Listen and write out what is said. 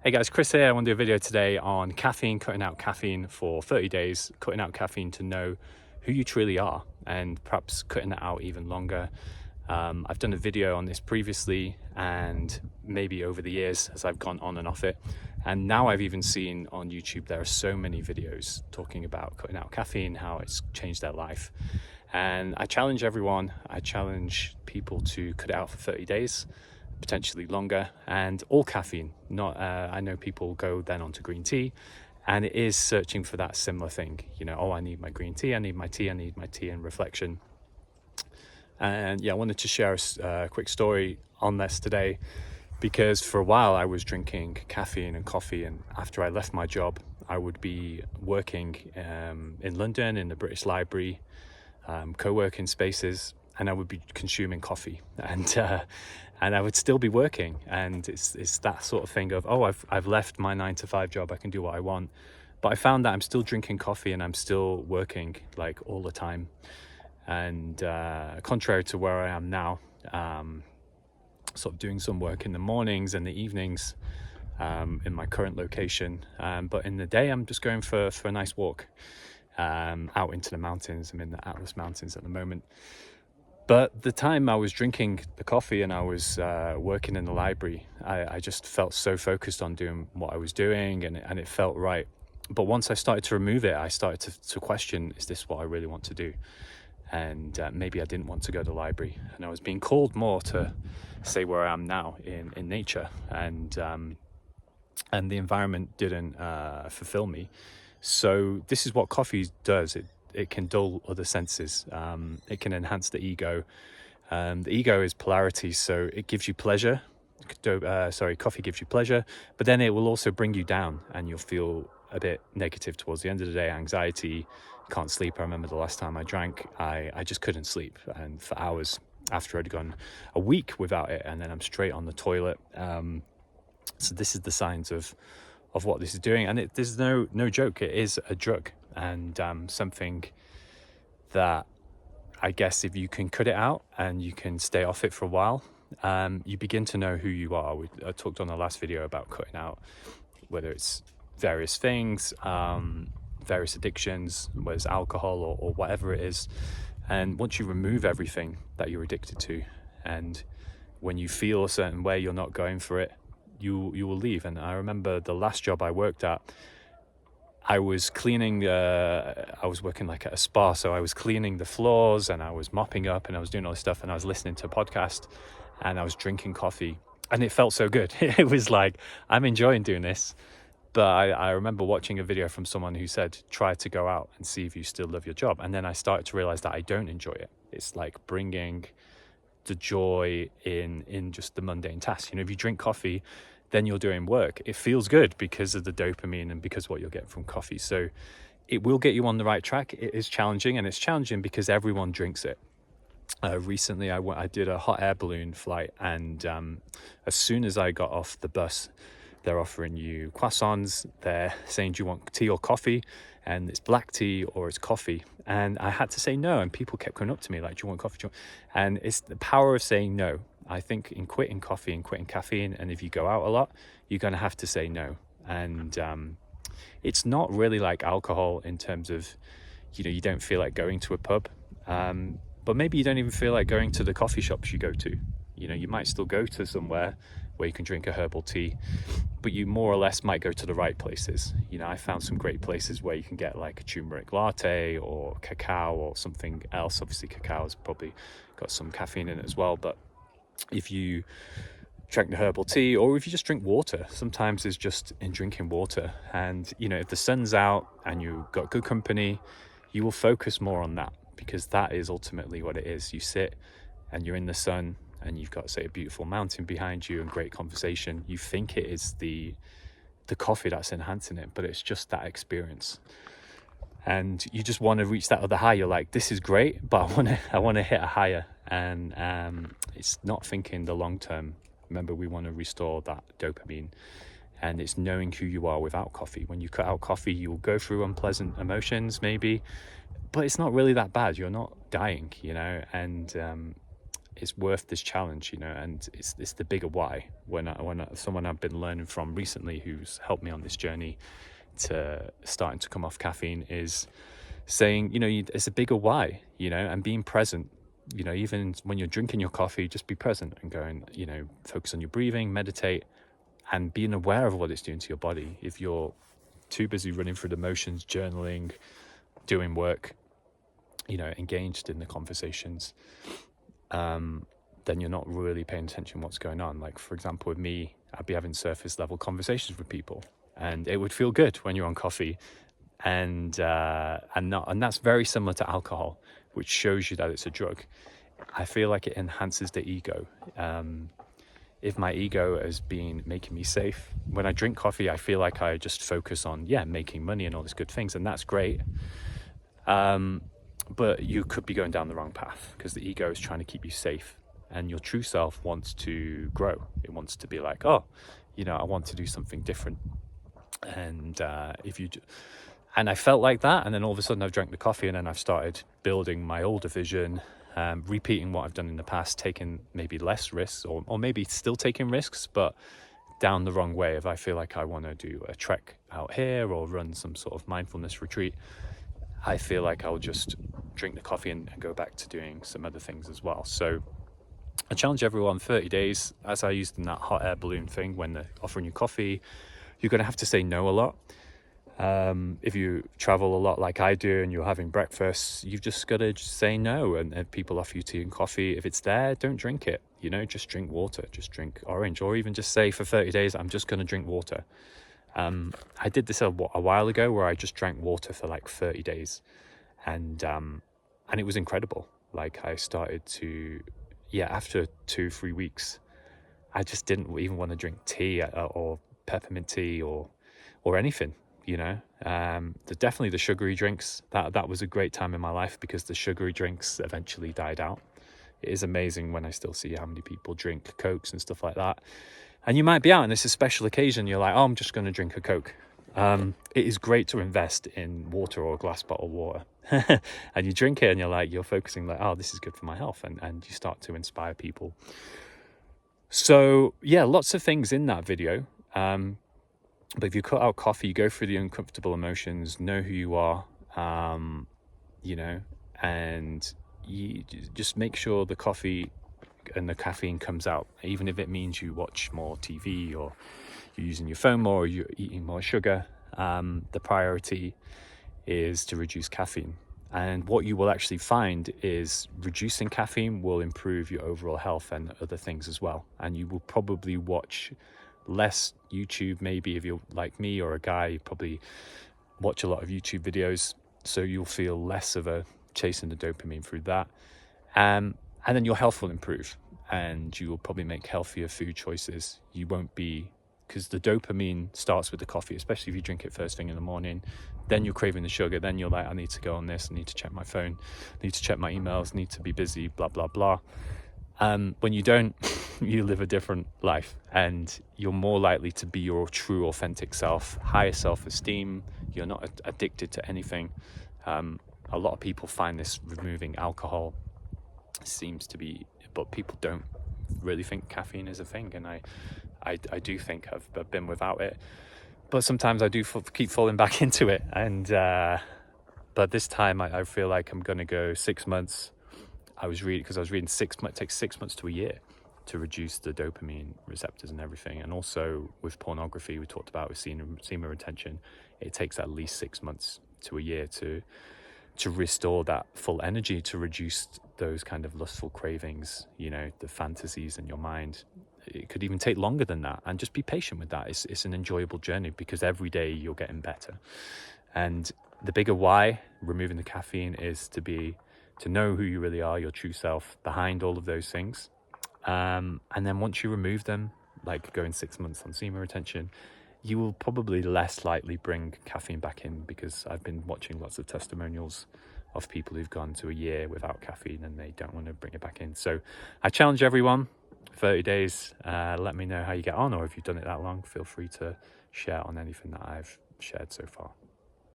Hey guys, Chris here. I want to do a video today on caffeine, cutting out caffeine for 30 days, cutting out caffeine to know who you truly are and perhaps cutting it out even longer. I've done a video on this previously and maybe over the years as I've gone on and off it. And now I've even seen on YouTube, there are so many videos talking about cutting out caffeine, how it's changed their life. And I challenge everyone, I challenge people to cut it out for 30 days. Potentially longer, and all caffeine. Not I know people go then on to green tea, and it is searching for that similar thing. Oh, I need my green tea, I need my tea, I need my tea and reflection. And yeah, I wanted to share a quick story on this today, because for a while I was drinking caffeine and coffee, and after I left my job I would be working in London in the British Library, co-working spaces, and I would be consuming coffee, and I would still be working. And it's that sort of thing of, oh, I've left my 9-to-5 job, I can do what I want, but I found that I'm still drinking coffee and I'm still working like all the time. And contrary to where I am now, sort of doing some work in the mornings and the evenings in my current location, but in the day I'm just going for a nice walk out into the mountains. I'm in the Atlas Mountains at the moment. But the time I was drinking the coffee and I was working in the library, I just felt so focused on doing what I was doing, and it felt right. But once I started to remove it, I started to question, is this what I really want to do? And maybe I didn't want to go to the library. And I was being called more to say where I am now in nature. And the environment didn't fulfill me. So this is what coffee does. It can dull other senses. It can enhance the ego. The ego is polarity, so it gives you pleasure. Coffee gives you pleasure, but then it will also bring you down, and you'll feel a bit negative towards the end of the day. Anxiety, can't sleep. I remember the last time I drank, I just couldn't sleep, and for hours after I'd gone a week without it, and then I'm straight on the toilet. So this is the signs of what this is doing, and there's no joke. It is a drug, and something that I guess if you can cut it out and you can stay off it for a while, you begin to know who you are. I talked on the last video about cutting out, whether it's various things, various addictions, whether it's alcohol or whatever it is. And once you remove everything that you're addicted to, and when you feel a certain way, you're not going for it, you will leave. And I remember the last job I worked at, I was cleaning, I was working like at a spa, so I was cleaning the floors and I was mopping up and I was doing all this stuff, and I was listening to a podcast and I was drinking coffee, and it felt so good. It was like, I'm enjoying doing this. But I remember watching a video from someone who said, try to go out and see if you still love your job. And then I started to realize that I don't enjoy it. It's like bringing the joy in just the mundane tasks. If you drink coffee, then you're doing work. It feels good because of the dopamine and because what you'll get from coffee. So it will get you on the right track. It is challenging, and it's challenging because everyone drinks it. Recently, I did a hot air balloon flight, and as soon as I got off the bus, they're offering you croissants. They're saying, do you want tea or coffee? And it's black tea or it's coffee. And I had to say no. And people kept coming up to me like, do you want coffee? And it's the power of saying no. I think in quitting coffee and quitting caffeine, and if you go out a lot, you're going to have to say no. And it's not really like alcohol in terms of, you don't feel like going to a pub. But maybe you don't even feel like going to the coffee shops you go to. You might still go to somewhere where you can drink a herbal tea, but you more or less might go to the right places. I found some great places where you can get like a turmeric latte or cacao or something else. Obviously cacao's probably got some caffeine in it as well, but if you drink the herbal tea, or if you just drink water, sometimes it's just in drinking water. And if the sun's out and you've got good company, you will focus more on that, because that is ultimately what it is. You sit and you're in the sun and you've got, say, a beautiful mountain behind you and great conversation. You think it is the coffee that's enhancing it, but it's just that experience. And you just want to reach that other high. You're like, this is great, but I want to hit a higher. And it's not thinking the long term. Remember, we want to restore that dopamine, and it's knowing who you are without coffee. When you cut out coffee, you'll go through unpleasant emotions maybe, but it's not really that bad. You're not dying, and it's worth this challenge, you know. And it's the bigger why. Someone I've been learning from recently who's helped me on this journey to starting to come off caffeine is saying, you know, it's a bigger why, you know, and being present. You know, even when you're drinking your coffee, just be present and going, you know, focus on your breathing, meditate, and being aware of what it's doing to your body. If you're too busy running through the motions, journaling, doing work, you know, engaged in the conversations, then you're not really paying attention to what's going on. Like, for example, with me, I'd be having surface level conversations with people, and it would feel good when you're on coffee, and that's very similar to alcohol, which shows you that it's a drug. I feel like it enhances the ego. If my ego has been making me safe, when I drink coffee, I feel like I just focus on, making money and all these good things, and that's great. But you could be going down the wrong path because the ego is trying to keep you safe, and your true self wants to grow. It wants to be like, oh, you know, I want to do something different. And and I felt like that, and then all of a sudden I've drank the coffee, and then I've started building my older vision, repeating what I've done in the past, taking maybe less risks, or maybe still taking risks, but down the wrong way. If I feel like I want to do a trek out here or run some sort of mindfulness retreat, I feel like I'll just drink the coffee and go back to doing some other things as well. So I challenge everyone, 30 days, as I used in that hot air balloon thing, when they're offering you coffee, you're going to have to say no a lot. If you travel a lot like I do and you're having breakfast, you've just got to say no. And if people offer you tea and coffee, if it's there, don't drink it. You know, just drink water, just drink orange, or even just say for 30 days, I'm just going to drink water. I did this a while ago where I just drank water for like 30 days, and it was incredible. Like, I started to, after 2-3 weeks, I just didn't even want to drink tea or peppermint tea or anything. You know, definitely the sugary drinks, that was a great time in my life, because the sugary drinks eventually died out. It is amazing when I still see how many people drink Cokes and stuff like that. And you might be out and it's a special occasion, you're like, oh, I'm just going to drink a Coke. It is great to invest in water or a glass bottle of water. And you drink it and you're focusing like, oh, this is good for my health. And you start to inspire people. So lots of things in that video. But if you cut out coffee, you go through the uncomfortable emotions, know who you are, you know, and you just make sure the coffee and the caffeine comes out, even if it means you watch more TV or you're using your phone more or you're eating more sugar. The priority is to reduce caffeine. And what you will actually find is reducing caffeine will improve your overall health and other things as well. And you will probably watch less YouTube. Maybe if you're like me or a guy, you probably watch a lot of YouTube videos, so you'll feel less of a chasing the dopamine through that, and then your health will improve, and you will probably make healthier food choices. You won't be, because the dopamine starts with the coffee, especially if you drink it first thing in the morning. Then you're craving the sugar, then you're like, I need to go on this, I need to check my phone, I need to check my emails, need to be busy, blah blah blah. When you don't, you live a different life, and you're more likely to be your true authentic self, higher self-esteem. You're not addicted to anything. A lot of people find this removing alcohol seems to be, but people don't really think caffeine is a thing. And I do think I've been without it, but sometimes I do keep falling back into it. And but this time I feel like I'm going to go 6 months. I was reading 6 months, it takes 6 months to a year to reduce the dopamine receptors and everything. And also with pornography, we talked about with semen retention, it takes at least 6 months to a year to restore that full energy, to reduce those kind of lustful cravings, you know, the fantasies in your mind. It could even take longer than that, and just be patient with that. It's an enjoyable journey, because every day you're getting better. And the bigger why, removing the caffeine, is to know who you really are, your true self, behind all of those things. And then once you remove them, like going 6 months on semen retention, you will probably less likely bring caffeine back in, because I've been watching lots of testimonials of people who've gone to a year without caffeine and they don't want to bring it back in. So I challenge everyone, 30 days, let me know how you get on, or if you've done it that long, feel free to share on anything that I've shared so far.